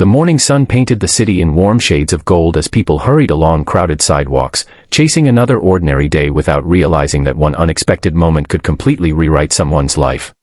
The morning sun painted the city in warm shades of gold as people hurried along crowded sidewalks, chasing another ordinary day without realizing that one unexpected moment could completely rewrite someone's life.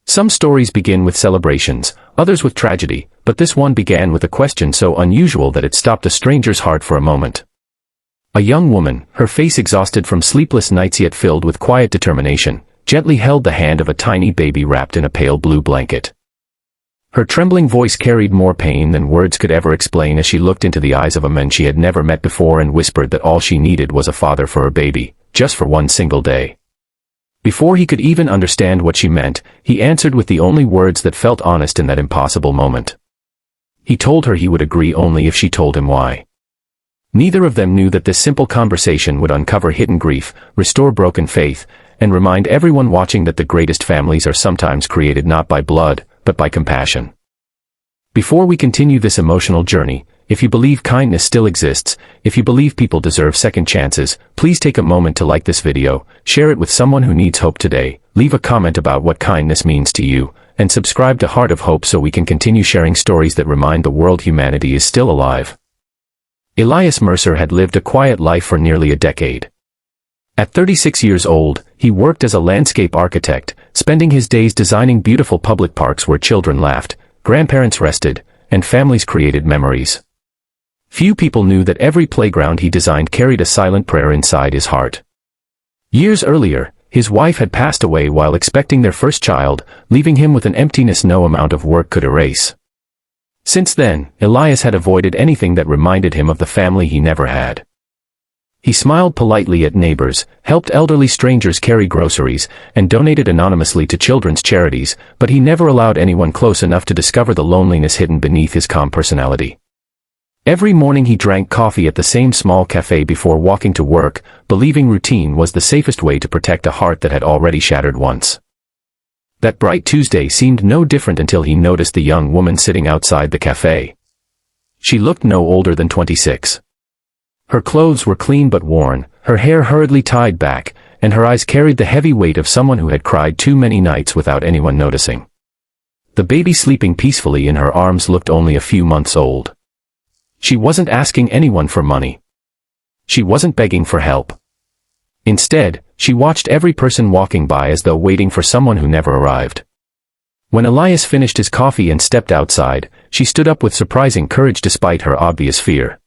Some stories begin with celebrations, others with tragedy, but this one began with a question so unusual that it stopped a stranger's heart for a moment. A young woman, her face exhausted from sleepless nights yet filled with quiet determination, gently held the hand of a tiny baby wrapped in a pale blue blanket. Her trembling voice carried more pain than words could ever explain as she looked into the eyes of a man she had never met before and whispered that all she needed was a father for her baby, just for one single day. Before he could even understand what she meant, he answered with the only words that felt honest in that impossible moment. He told her he would agree only if she told him why. Neither of them knew that this simple conversation would uncover hidden grief, restore broken faith, and remind everyone watching that the greatest families are sometimes created not by blood, but by compassion. Before we continue this emotional journey, if you believe kindness still exists, if you believe people deserve second chances, please take a moment to like this video, share it with someone who needs hope today, leave a comment about what kindness means to you, and subscribe to Heart of Hope so we can continue sharing stories that remind the world humanity is still alive. Elias Mercer had lived a quiet life for nearly a decade. At 36 years old, he worked as a landscape architect, spending his days designing beautiful public parks where children laughed, grandparents rested, and families created memories. Few people knew that every playground he designed carried a silent prayer inside his heart. Years earlier, his wife had passed away while expecting their first child, leaving him with an emptiness no amount of work could erase. Since then, Elias had avoided anything that reminded him of the family he never had. He smiled politely at neighbors, helped elderly strangers carry groceries, and donated anonymously to children's charities, but he never allowed anyone close enough to discover the loneliness hidden beneath his calm personality. Every morning he drank coffee at the same small cafe before walking to work, believing routine was the safest way to protect a heart that had already shattered once. That bright Tuesday seemed no different until he noticed the young woman sitting outside the cafe. She looked no older than 26. Her clothes were clean but worn, her hair hurriedly tied back, and her eyes carried the heavy weight of someone who had cried too many nights without anyone noticing. The baby sleeping peacefully in her arms looked only a few months old. She wasn't asking anyone for money. She wasn't begging for help. Instead, she watched every person walking by as though waiting for someone who never arrived. When Elias finished his coffee and stepped outside, she stood up with surprising courage despite her obvious fear.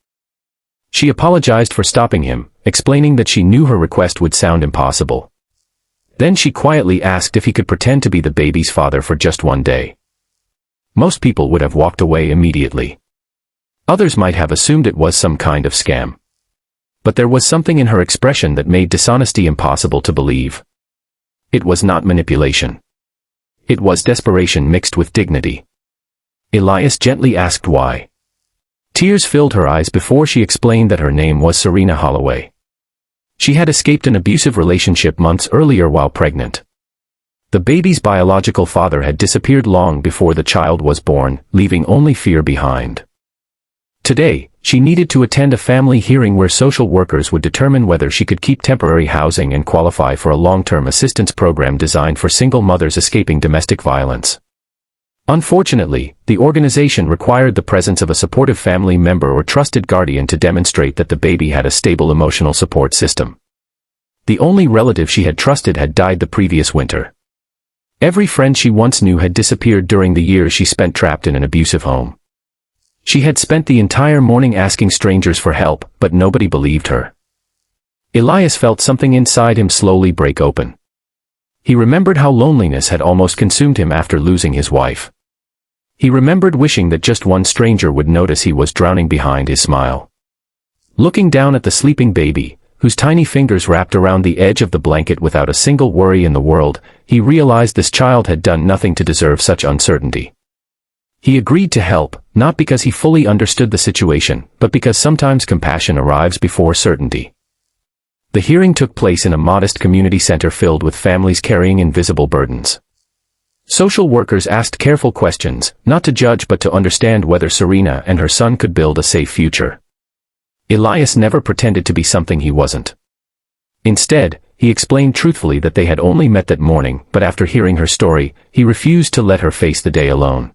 She apologized for stopping him, explaining that she knew her request would sound impossible. Then she quietly asked if he could pretend to be the baby's father for just one day. Most people would have walked away immediately. Others might have assumed it was some kind of scam. But there was something in her expression that made dishonesty impossible to believe. It was not manipulation. It was desperation mixed with dignity. Elias gently asked why. Tears filled her eyes before she explained that her name was Serena Holloway. She had escaped an abusive relationship months earlier while pregnant. The baby's biological father had disappeared long before the child was born, leaving only fear behind. Today, she needed to attend a family hearing where social workers would determine whether she could keep temporary housing and qualify for a long-term assistance program designed for single mothers escaping domestic violence. Unfortunately, the organization required the presence of a supportive family member or trusted guardian to demonstrate that the baby had a stable emotional support system. The only relative she had trusted had died the previous winter. Every friend she once knew had disappeared during the years she spent trapped in an abusive home. She had spent the entire morning asking strangers for help, but nobody believed her. Elias felt something inside him slowly break open. He remembered how loneliness had almost consumed him after losing his wife. He remembered wishing that just one stranger would notice he was drowning behind his smile. Looking down at the sleeping baby, whose tiny fingers wrapped around the edge of the blanket without a single worry in the world, he realized this child had done nothing to deserve such uncertainty. He agreed to help, not because he fully understood the situation, but because sometimes compassion arrives before certainty. The hearing took place in a modest community center filled with families carrying invisible burdens. Social workers asked careful questions, not to judge but to understand whether Serena and her son could build a safe future. Elias never pretended to be something he wasn't. Instead, he explained truthfully that they had only met that morning, but after hearing her story, he refused to let her face the day alone.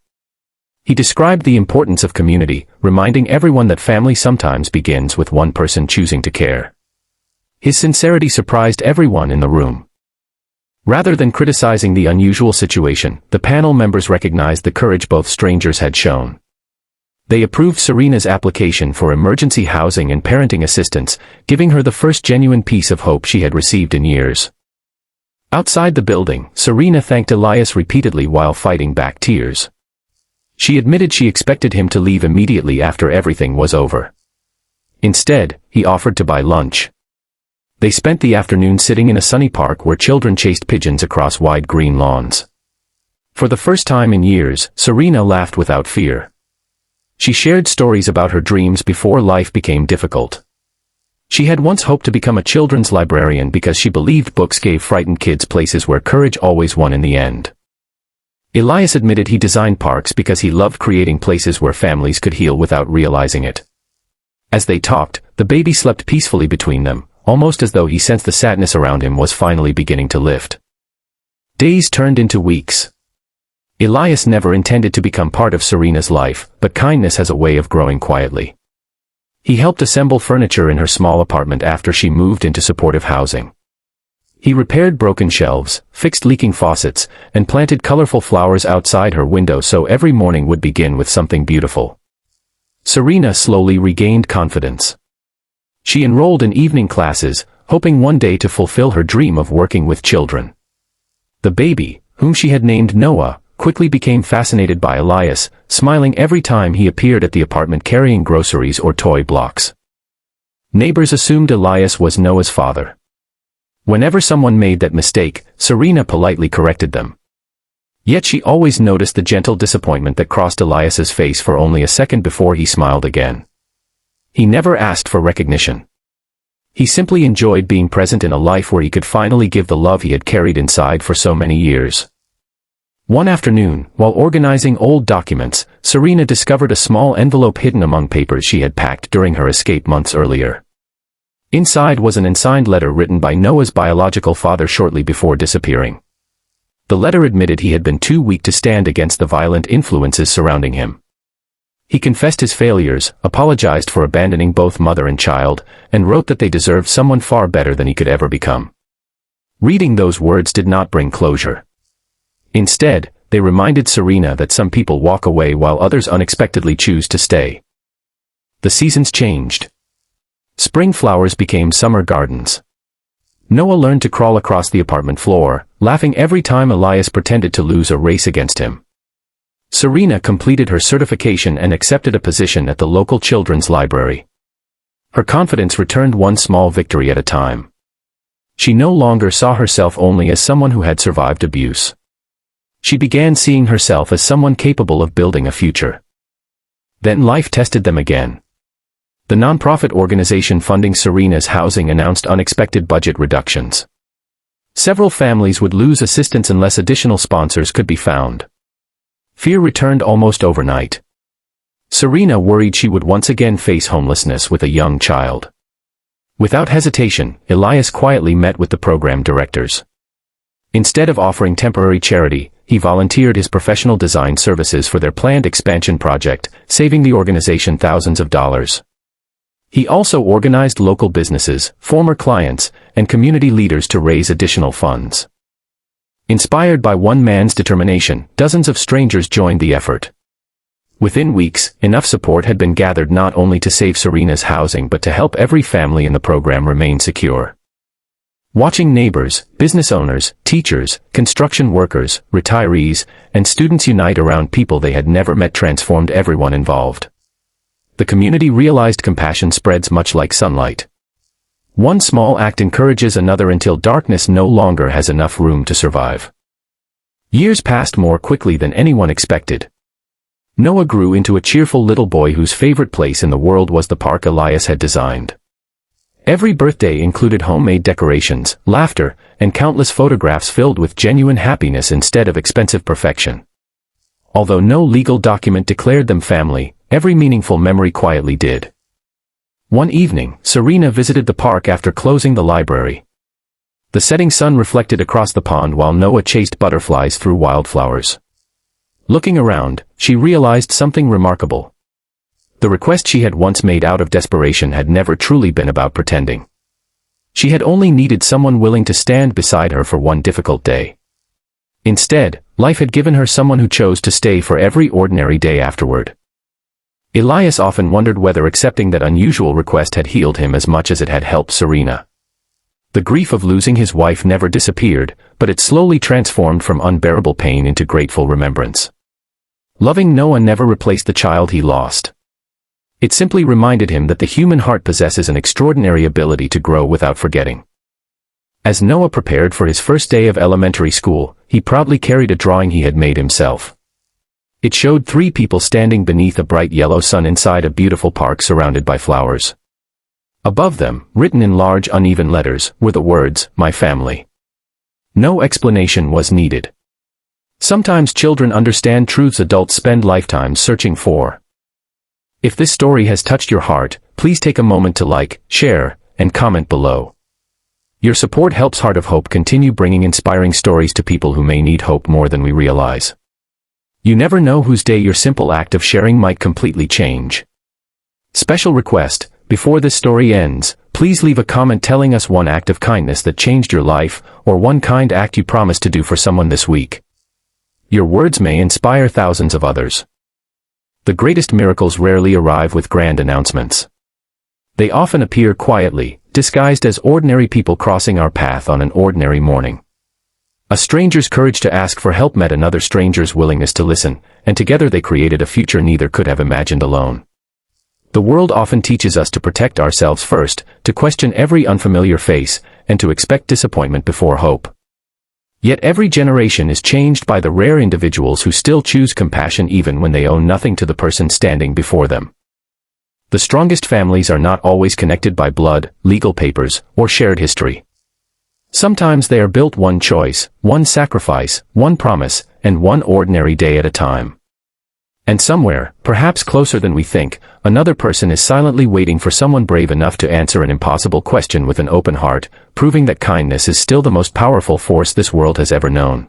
He described the importance of community, reminding everyone that family sometimes begins with one person choosing to care. His sincerity surprised everyone in the room. Rather than criticizing the unusual situation, the panel members recognized the courage both strangers had shown. They approved Serena's application for emergency housing and parenting assistance, giving her the first genuine piece of hope she had received in years. Outside the building, Serena thanked Elias repeatedly while fighting back tears. She admitted she expected him to leave immediately after everything was over. Instead, he offered to buy lunch. They spent the afternoon sitting in a sunny park where children chased pigeons across wide green lawns. For the first time in years, Serena laughed without fear. She shared stories about her dreams before life became difficult. She had once hoped to become a children's librarian because she believed books gave frightened kids places where courage always won in the end. Elias admitted he designed parks because he loved creating places where families could heal without realizing it. As they talked, the baby slept peacefully between them, almost as though he sensed the sadness around him was finally beginning to lift. Days turned into weeks. Elias never intended to become part of Serena's life, but kindness has a way of growing quietly. He helped assemble furniture in her small apartment after she moved into supportive housing. He repaired broken shelves, fixed leaking faucets, and planted colorful flowers outside her window so every morning would begin with something beautiful. Serena slowly regained confidence. She enrolled in evening classes, hoping one day to fulfill her dream of working with children. The baby, whom she had named Noah, quickly became fascinated by Elias, smiling every time he appeared at the apartment carrying groceries or toy blocks. Neighbors assumed Elias was Noah's father. Whenever someone made that mistake, Serena politely corrected them. Yet she always noticed the gentle disappointment that crossed Elias's face for only a second before he smiled again. He never asked for recognition. He simply enjoyed being present in a life where he could finally give the love he had carried inside for so many years. One afternoon, while organizing old documents, Serena discovered a small envelope hidden among papers she had packed during her escape months earlier. Inside was an unsigned letter written by Noah's biological father shortly before disappearing. The letter admitted he had been too weak to stand against the violent influences surrounding him. He confessed his failures, apologized for abandoning both mother and child, and wrote that they deserved someone far better than he could ever become. Reading those words did not bring closure. Instead, they reminded Serena that some people walk away while others unexpectedly choose to stay. The seasons changed. Spring flowers became summer gardens. Noah learned to crawl across the apartment floor, laughing every time Elias pretended to lose a race against him. Serena completed her certification and accepted a position at the local children's library. Her confidence returned one small victory at a time. She no longer saw herself only as someone who had survived abuse. She began seeing herself as someone capable of building a future. Then life tested them again. The nonprofit organization funding Serena's housing announced unexpected budget reductions. Several families would lose assistance unless additional sponsors could be found. Fear returned almost overnight. Serena worried she would once again face homelessness with a young child. Without hesitation, Elias quietly met with the program directors. Instead of offering temporary charity, he volunteered his professional design services for their planned expansion project, saving the organization thousands of dollars. He also organized local businesses, former clients, and community leaders to raise additional funds. Inspired by one man's determination, dozens of strangers joined the effort. Within weeks, enough support had been gathered not only to save Serena's housing but to help every family in the program remain secure. Watching neighbors, business owners, teachers, construction workers, retirees, and students unite around people they had never met transformed everyone involved. The community realized compassion spreads much like sunlight. One small act encourages another until darkness no longer has enough room to survive. Years passed more quickly than anyone expected. Noah grew into a cheerful little boy whose favorite place in the world was the park Elias had designed. Every birthday included homemade decorations, laughter, and countless photographs filled with genuine happiness instead of expensive perfection. Although no legal document declared them family, every meaningful memory quietly did. One evening, Serena visited the park after closing the library. The setting sun reflected across the pond while Noah chased butterflies through wildflowers. Looking around, she realized something remarkable. The request she had once made out of desperation had never truly been about pretending. She had only needed someone willing to stand beside her for one difficult day. Instead, life had given her someone who chose to stay for every ordinary day afterward. Elias often wondered whether accepting that unusual request had healed him as much as it had helped Serena. The grief of losing his wife never disappeared, but it slowly transformed from unbearable pain into grateful remembrance. Loving Noah never replaced the child he lost. It simply reminded him that the human heart possesses an extraordinary ability to grow without forgetting. As Noah prepared for his first day of elementary school, he proudly carried a drawing he had made himself. It showed 3 people standing beneath a bright yellow sun inside a beautiful park surrounded by flowers. Above them, written in large uneven letters, were the words, "My family." No explanation was needed. Sometimes children understand truths adults spend lifetimes searching for. If this story has touched your heart, please take a moment to like, share, and comment below. Your support helps Heart of Hope continue bringing inspiring stories to people who may need hope more than we realize. You never know whose day your simple act of sharing might completely change. Special request, before this story ends, please leave a comment telling us one act of kindness that changed your life, or one kind act you promised to do for someone this week. Your words may inspire thousands of others. The greatest miracles rarely arrive with grand announcements. They often appear quietly, disguised as ordinary people crossing our path on an ordinary morning. A stranger's courage to ask for help met another stranger's willingness to listen, and together they created a future neither could have imagined alone. The world often teaches us to protect ourselves first, to question every unfamiliar face, and to expect disappointment before hope. Yet every generation is changed by the rare individuals who still choose compassion even when they owe nothing to the person standing before them. The strongest families are not always connected by blood, legal papers, or shared history. Sometimes they are built one choice, one sacrifice, one promise, and one ordinary day at a time. And somewhere, perhaps closer than we think, another person is silently waiting for someone brave enough to answer an impossible question with an open heart, proving that kindness is still the most powerful force this world has ever known.